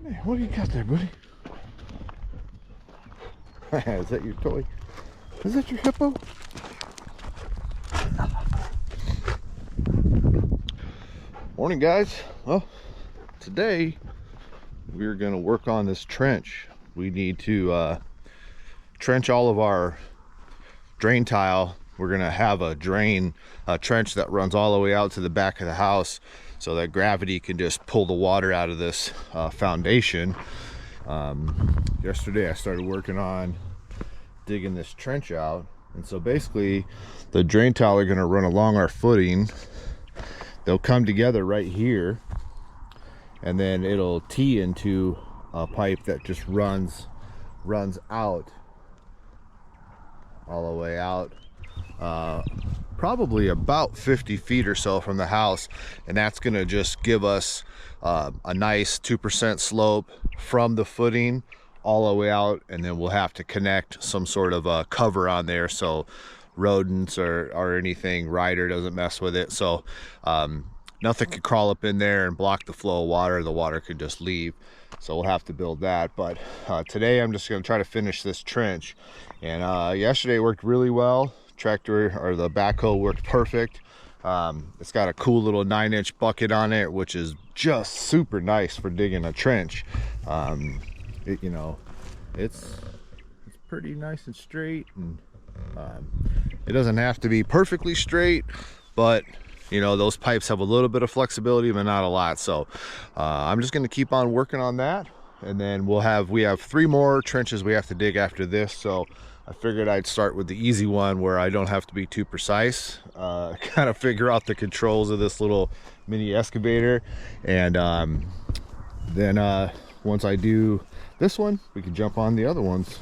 Hey, what do you got there, buddy? Is that your toy? Is that your hippo? Morning, guys. Well, today we're going to work on this trench. We need to trench all of our drain tile. We're going to have a trench that runs all the way out to the back of the house so that gravity can just pull the water out of this foundation. Yesterday I started working on digging this trench out, and so basically the drain tile are going to run along our footing. They'll come together right here, and then it'll tee into a pipe that just runs out all the way out, probably about 50 feet or so from the house, and that's going to just give us a nice 2% slope from the footing all the way out, and then we'll have to connect some sort of a cover on there so rodents or anything, rider doesn't mess with it, so nothing can crawl up in there and block the flow of water. The water could just leave, so we'll have to build that. But today I'm just going to try to finish this trench, and yesterday it worked really well. Tractor or the backhoe worked perfect. It's got a cool little 9-inch bucket on it, which is just super nice for digging a trench. It's pretty nice and straight, and it doesn't have to be perfectly straight, but those pipes have a little bit of flexibility, but not a lot. So I'm just going to keep on working on that, and then we have 3 more trenches we have to dig after this. So I figured I'd start with the easy one where I don't have to be too precise, kind of figure out the controls of this little mini excavator, and then once I do this one, we can jump on the other ones.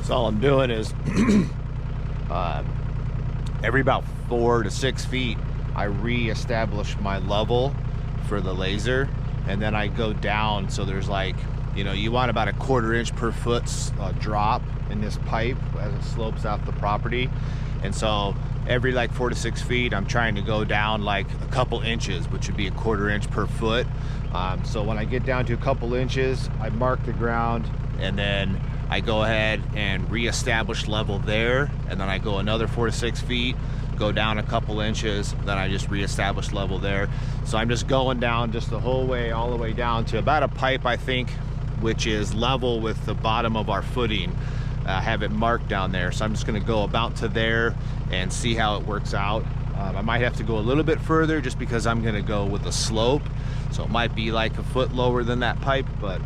So all I'm doing is every about 4 to 6 feet, I re-establish my level for the laser. and then I go down. So there's like, you know, you want about a 1/4 inch per foot drop in this pipe as it slopes out the property. And so every like 4 to 6 feet, I'm trying to go down like a couple inches, which would be a 1/4 inch per foot. So when I get down to a couple inches, I mark the ground, and then I go ahead and reestablish level there, and then I go another 4 to 6 feet, go down a couple inches, then I just reestablish level there. So I'm just going down just the whole way, all the way down to about a pipe, I think, which is level with the bottom of our footing. I have it marked down there, so I'm just going to go about to there and see how it works out. I might have to go a little bit further just because I'm going to go with a slope, so it might be like a foot lower than that pipe, but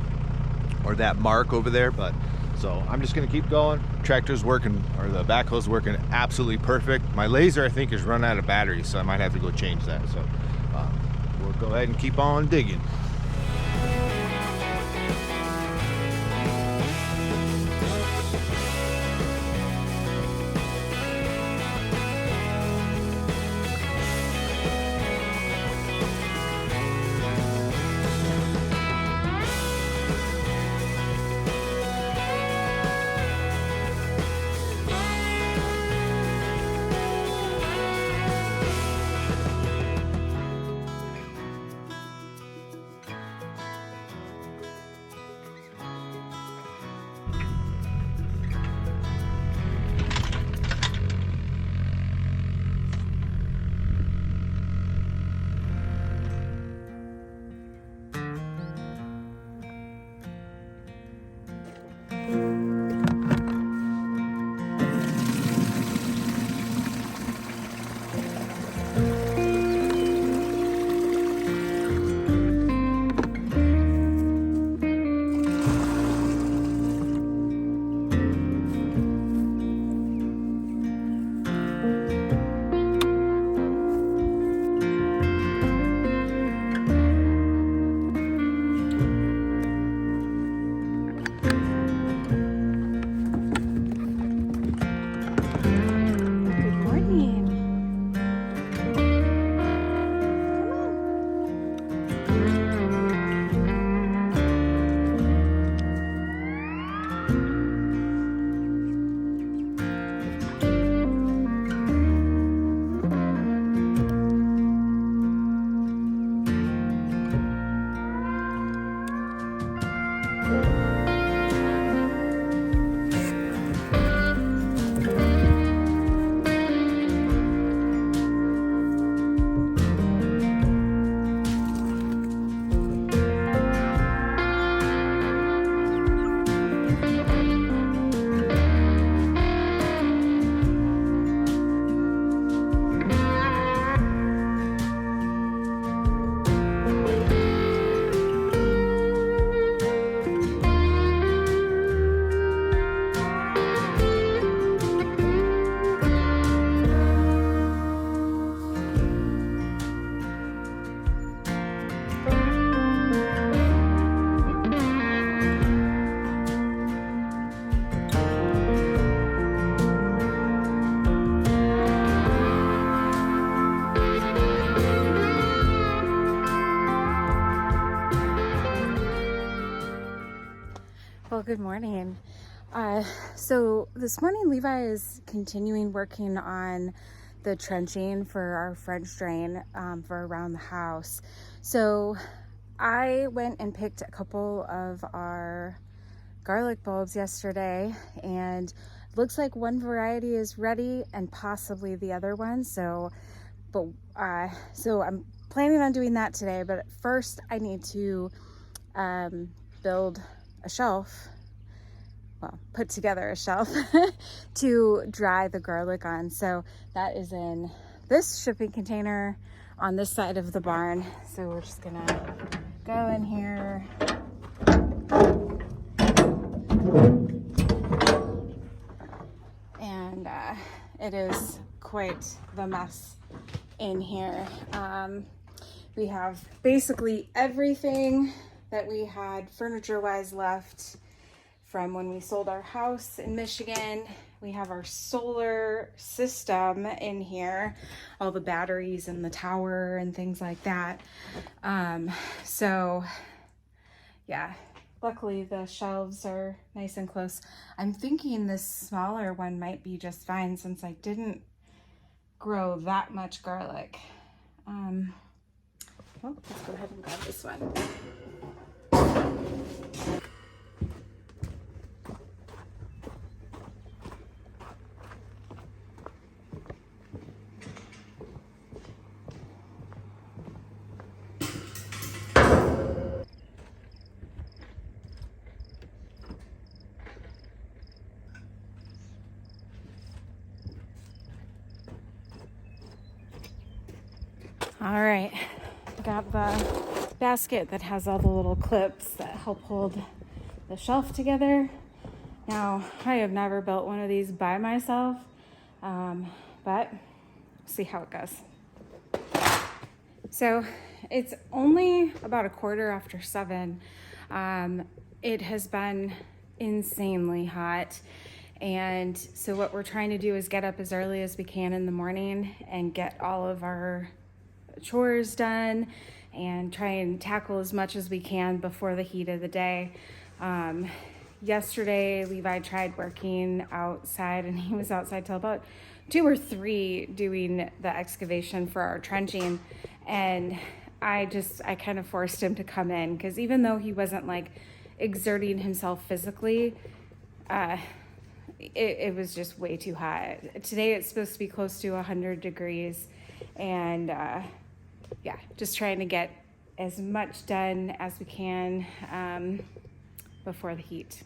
or that mark over there. But so I'm just going to keep going. Tractor's working, or the backhoe's working absolutely perfect. My laser, I think, is run out of battery, so I might have to go change that. So we'll go ahead and keep on digging. Well, good morning. So this morning Levi is continuing working on the trenching for our French drain for around the house. So I went and picked a couple of our garlic bulbs yesterday, and it looks like one variety is ready and possibly the other one. So I'm planning on doing that today, but first I need to build a shelf, put together a shelf to dry the garlic on. So that is in this shipping container on this side of the barn. So we're just gonna go in here. And it is quite the mess in here. We have basically everything that we had furniture wise left from when we sold our house in Michigan. we have our solar system in here, all the batteries and the tower and things like that. So yeah, luckily the shelves are nice and close. I'm thinking this smaller one might be just fine since I didn't grow that much garlic. Well, let's go ahead and grab this one. All right, got the basket that has all the little clips that help hold the shelf together. Now, I have never built one of these by myself, but see how it goes. So it's only about 7:15. It has been insanely hot. And so what we're trying to do is get up as early as we can in the morning and get all of our chores done and try and tackle as much as we can before the heat of the day. Yesterday, Levi tried working outside, and he was outside till about 2 or 3 doing the excavation for our trenching. And I kind of forced him to come in because even though he wasn't like exerting himself physically, it was just way too hot. Today it's supposed to be close to 100 degrees, and yeah, just trying to get as much done as we can before the heat.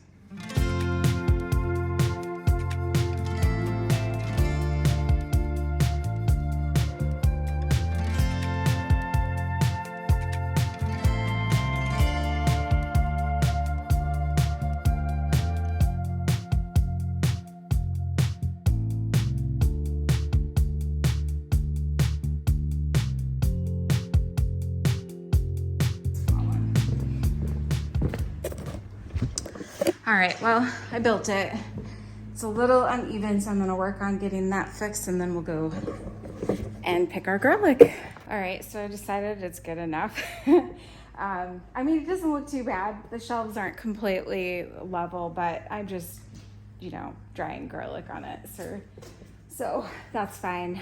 All right, well, I built it. It's a little uneven, so I'm gonna work on getting that fixed and then we'll go and pick our garlic. All right, so I decided it's good enough. I mean, it doesn't look too bad. The shelves aren't completely level, but I'm just, drying garlic on it. So that's fine.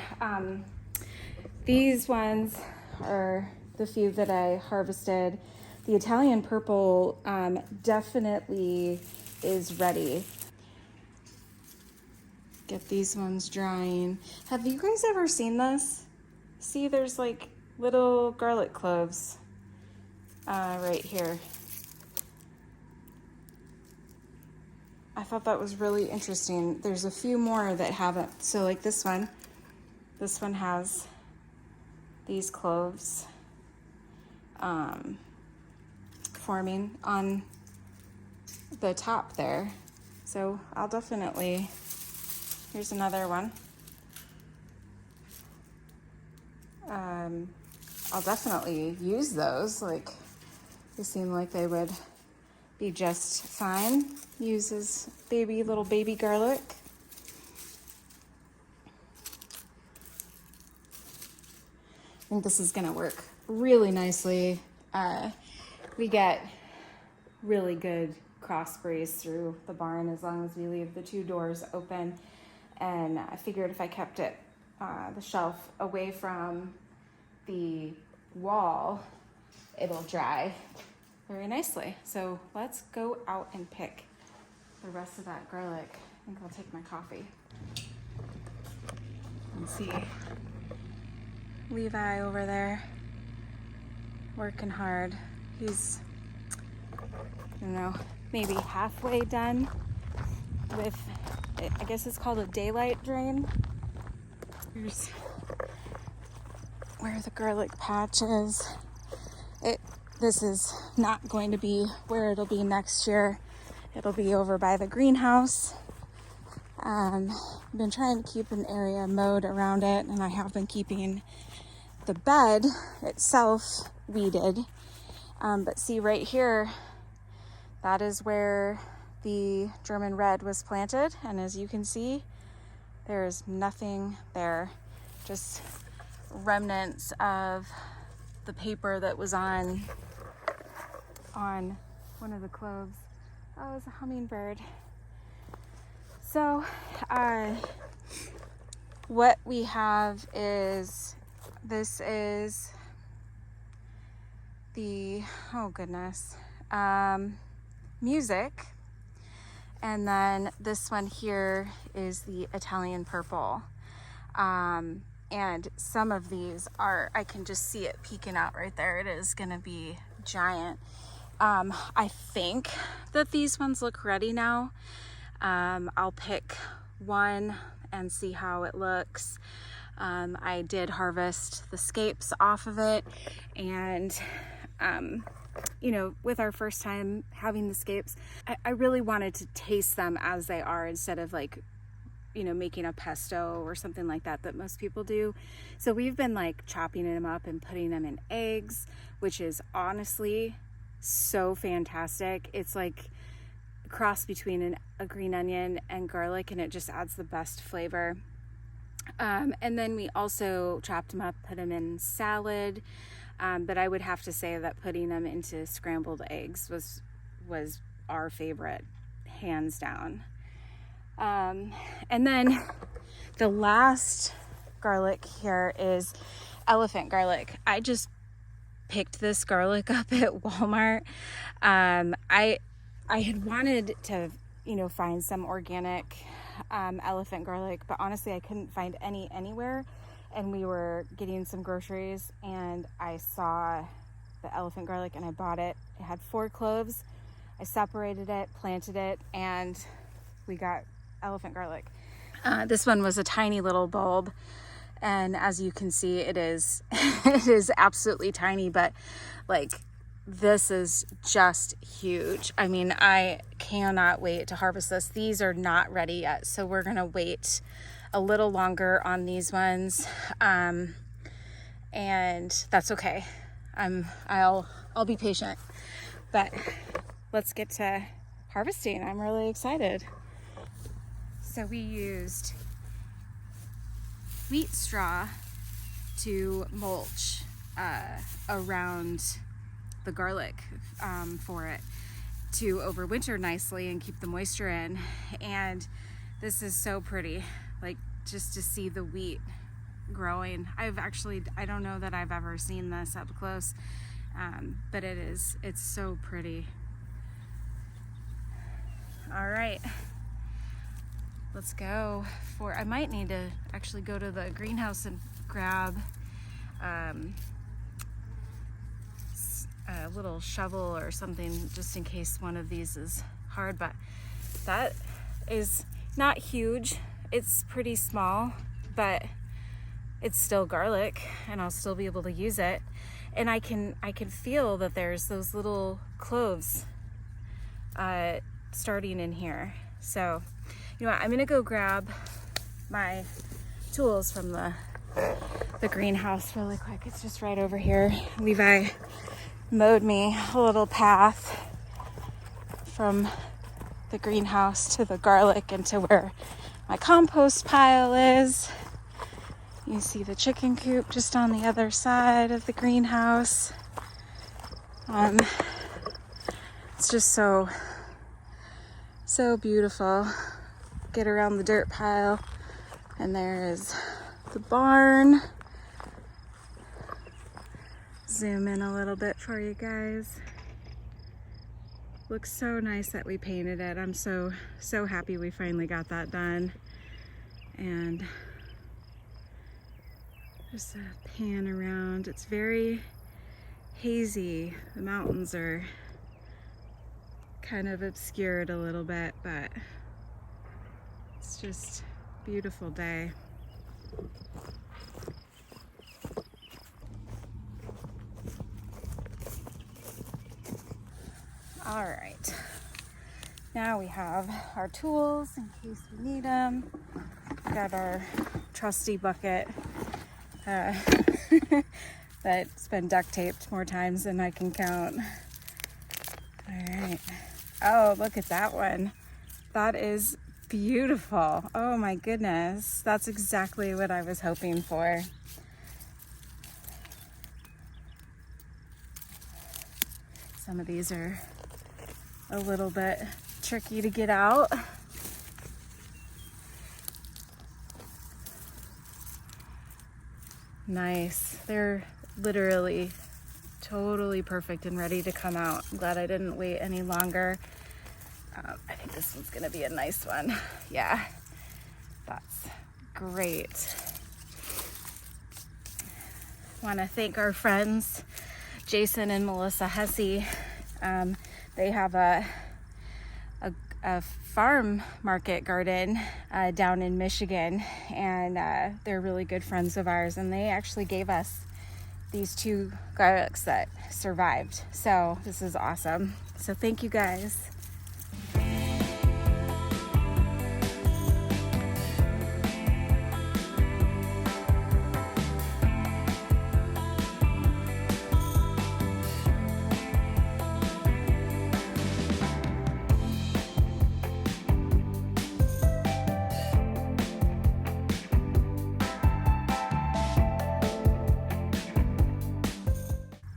These ones are the few that I harvested. The Italian purple definitely is ready. Get these ones drying. Have you guys ever seen this? See, there's like little garlic cloves right here. I thought that was really interesting. There's a few more that haven't. So like this one has these cloves forming on the top there. So I'll definitely, here's another one. I'll definitely use those. Like, they seem like they would be just fine. Use as little baby garlic. I think this is gonna work really nicely. We get really good cross breeze through the barn as long as we leave the 2 doors open. And I figured if I kept it, the shelf away from the wall, it'll dry very nicely. So let's go out and pick the rest of that garlic. I think I'll take my coffee. Let's see. Levi over there working hard. He's, maybe halfway done with, I guess it's called a daylight drain. Here's where the garlic patch is. This is not going to be where it'll be next year. It'll be over by the greenhouse. I've been trying to keep an area mowed around it, and I have been keeping the bed itself weeded. But see right here, that is where the German red was planted, and as you can see, there's nothing there, just remnants of the paper that was on one of the cloves. Oh, it's a hummingbird. So what we have is, this is the, oh goodness, music. And then this one here is the Italian purple. And some of these are, I can just see it peeking out right there. It is gonna be giant. I think that these ones look ready now. I'll pick one and see how it looks. I did harvest the scapes off of it, and you know, with our first time having the scapes, I really wanted to taste them as they are, instead of like, you know, making a pesto or something like that most people do. So we've been like chopping them up and putting them in eggs, which is honestly so fantastic. It's like a cross between a green onion and garlic, and it just adds the best flavor. And then we also chopped them up, put them in salad. But I would have to say that putting them into scrambled eggs was our favorite, hands down. And then the last garlic here is elephant garlic. I just picked this garlic up at Walmart. I had wanted to, you know, find some organic elephant garlic, but honestly I couldn't find any anywhere. And we were getting some groceries and I saw the elephant garlic and I bought it. It had 4 cloves. I separated it, planted it, and we got elephant garlic. This one was a tiny little bulb, and as you can see, it is it is absolutely tiny, but like, this is just huge. I mean, I cannot wait to harvest this. These are not ready yet, so we're gonna wait a little longer on these ones, and that's okay. I'll be patient, but let's get to harvesting. I'm really excited. So we used wheat straw to mulch around the garlic for it to overwinter nicely and keep the moisture in. And this is so pretty, like just to see the wheat growing. I don't know that I've ever seen this up close, but it's so pretty. All right, let's go I might need to actually go to the greenhouse and grab a little shovel or something, just in case one of these is hard. But that is not huge. It's pretty small, but it's still garlic and I'll still be able to use it. And I can feel that there's those little cloves starting in here. So, you know what, I'm gonna go grab my tools from the greenhouse really quick. It's just right over here. Levi mowed me a little path from the greenhouse to the garlic and to where my compost pile is. You see the chicken coop just on the other side of the greenhouse. It's just so beautiful. Get around the dirt pile, and there is the barn. Zoom in a little bit for you guys. Looks so nice that we painted it. I'm so happy we finally got that done. And just a pan around. It's very hazy. The mountains are kind of obscured a little bit, but it's just a beautiful day. All right, now we have our tools in case we need them. We got our trusty bucket that's been duct taped more times than I can count. All right, Oh, look at that one. That is beautiful. Oh my goodness. That's exactly what I was hoping for. Some of these are a little bit tricky to get out. Nice. They're literally totally perfect and ready to come out. I'm glad I didn't wait any longer. I think this one's gonna be a nice one. Yeah, that's great. Want to thank our friends Jason and Melissa Hesse. They have a farm market garden down in Michigan, and they're really good friends of ours, and they actually gave us these 2 garlics that survived. So this is awesome. So thank you guys.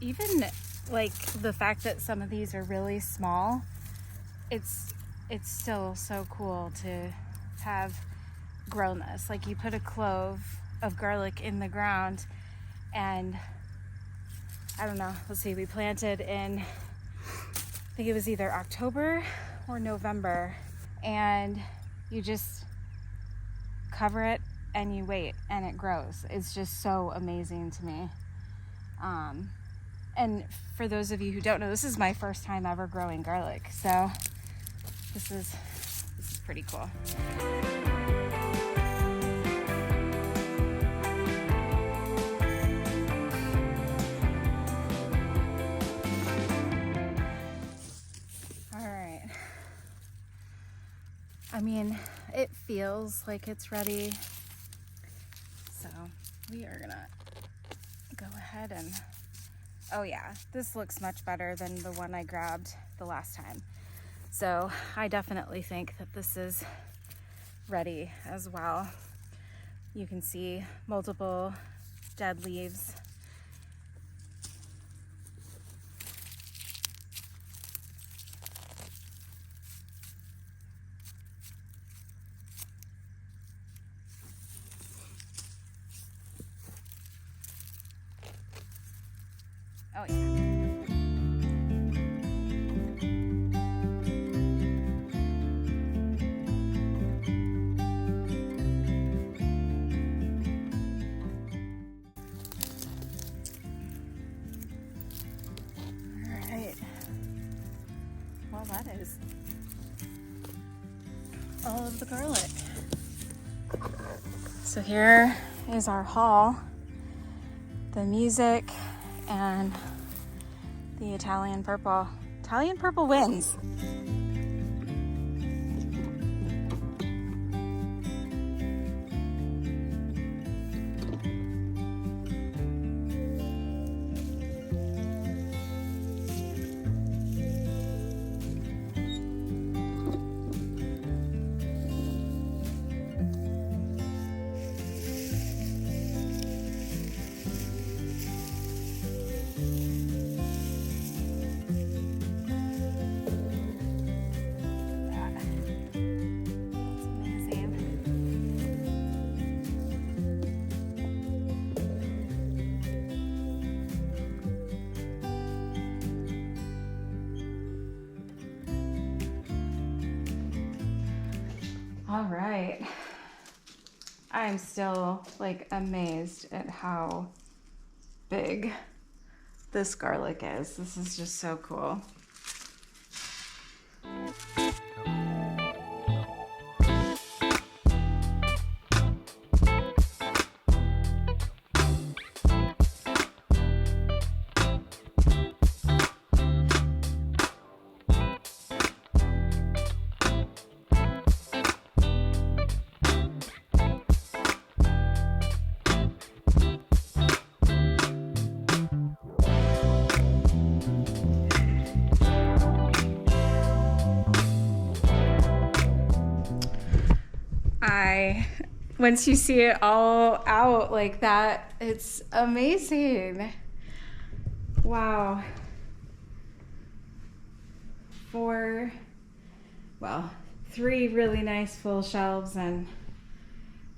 Even like the fact that some of these are really small, it's still so cool to have grown this. Like, you put a clove of garlic in the ground, and I don't know, let's see, we planted in, I think it was either October or November, and you just cover it and you wait and it grows. It's just so amazing to me. And for those of you who don't know, this is my first time ever growing garlic, so this is pretty cool. All right. I mean, it feels like it's ready, so we are gonna go ahead and, oh yeah, this looks much better than the one I grabbed the last time. So I definitely think that this is ready as well. You can see multiple dead leaves. Oh yeah. All right. Well, that is all of the garlic. So here is our haul. The music and the Italian purple. Italian purple wins. All right. I'm still like amazed at how big this garlic is. This is just so cool. once you see it all out like that, it's amazing. Wow. 3 really nice full shelves and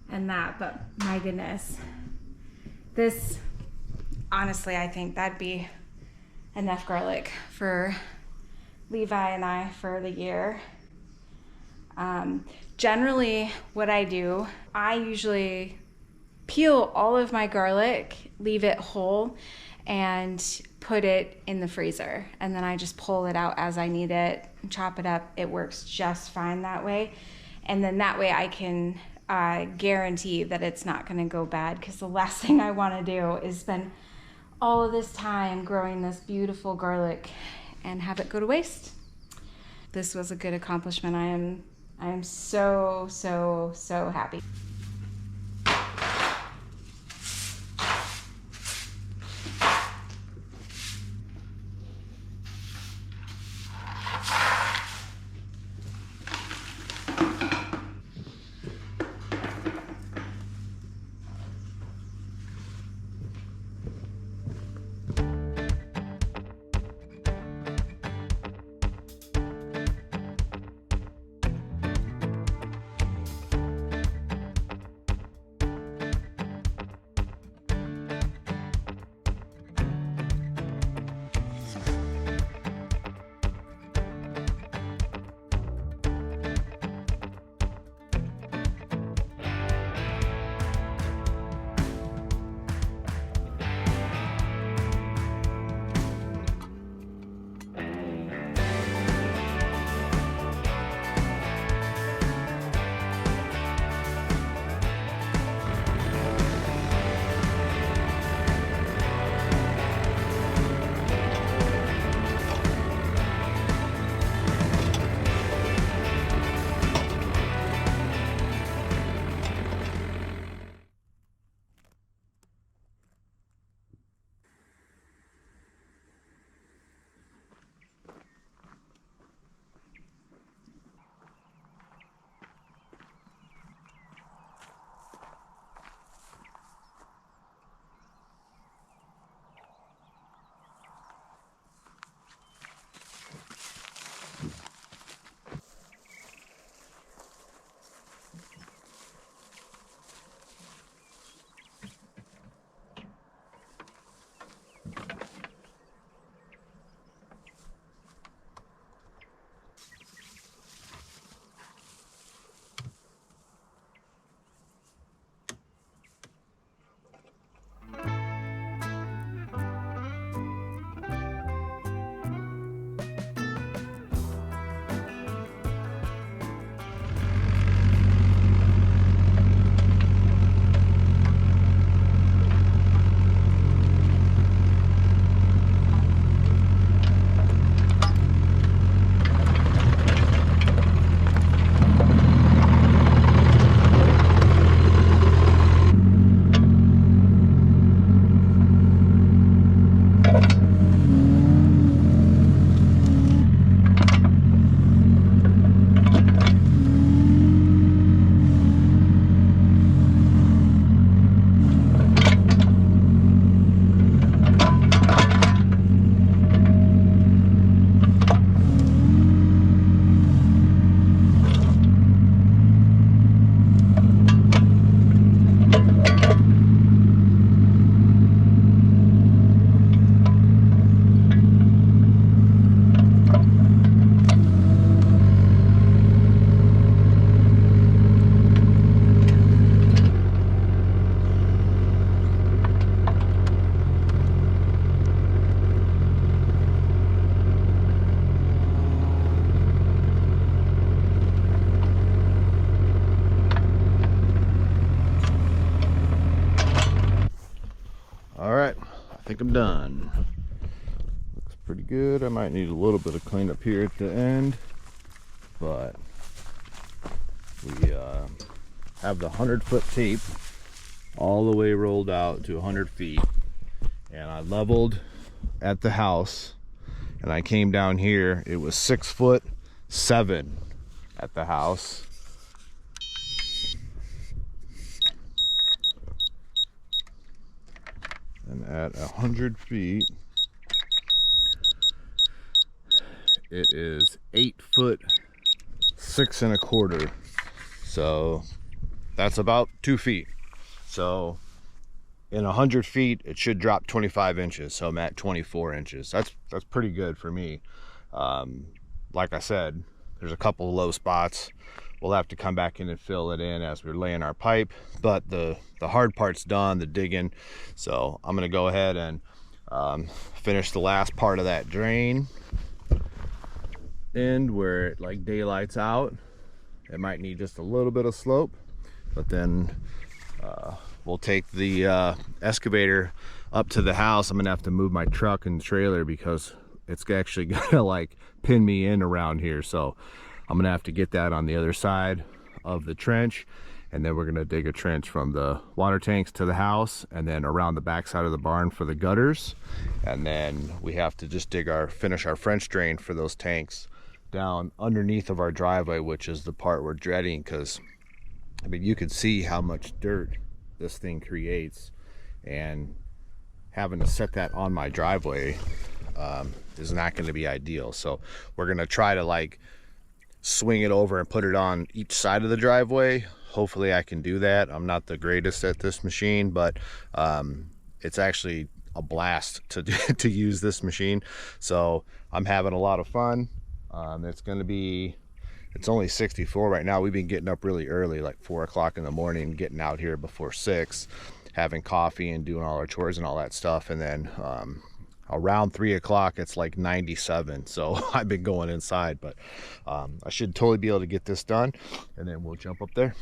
that, but my goodness. This, honestly, I think that'd be enough garlic for Levi and I for the year. Generally, what I do, I usually peel all of my garlic, leave it whole, and put it in the freezer. And then I just pull it out as I need it, chop it up. It works just fine that way. And then that way I can guarantee that it's not going to go bad, because the last thing I want to do is spend all of this time growing this beautiful garlic and have it go to waste. This was a good accomplishment. I am so, so, so happy. think I'm done. Looks pretty good. I might need a little bit of cleanup here at the end, but we have the 100-foot tape all the way rolled out to 100 feet, and I leveled at the house, and I came down here. It was 6'7" at the house. And at 100 feet, it is 8 foot 6 1/4. So that's about 2 feet. So in 100 feet, it should drop 25 inches. So I'm at 24 inches. That's pretty good for me. Like I said, there's a couple of low spots. We'll have to come back in and fill it in as we're laying our pipe, but the hard part's done, the digging. So I'm gonna go ahead and finish the last part of that drain. End where it like daylights out. It might need just a little bit of slope, but then we'll take the excavator up to the house. I'm gonna have to move my truck and trailer because it's actually gonna like pin me in around here. So I'm gonna have to get that on the other side of the trench, and then we're gonna dig a trench from the water tanks to the house and then around the back side of the barn for the gutters. And then we have to just finish our French drain for those tanks down underneath of our driveway, which is the part we're dreading, because I mean, you could see how much dirt this thing creates, and having to set that on my driveway is not going to be ideal. So we're going to try to like swing it over and put it on each side of the driveway. Hopefully I can do that. I'm not the greatest at this machine, but it's actually a blast to use this machine. So I'm having a lot of fun. It's only 64 right now. We've been getting up really early, like 4 o'clock in the morning, getting out here before 6, having coffee and doing all our chores and all that stuff. And then around 3 o'clock, it's like 97. So I've been going inside, but I should totally be able to get this done, and then we'll jump up there.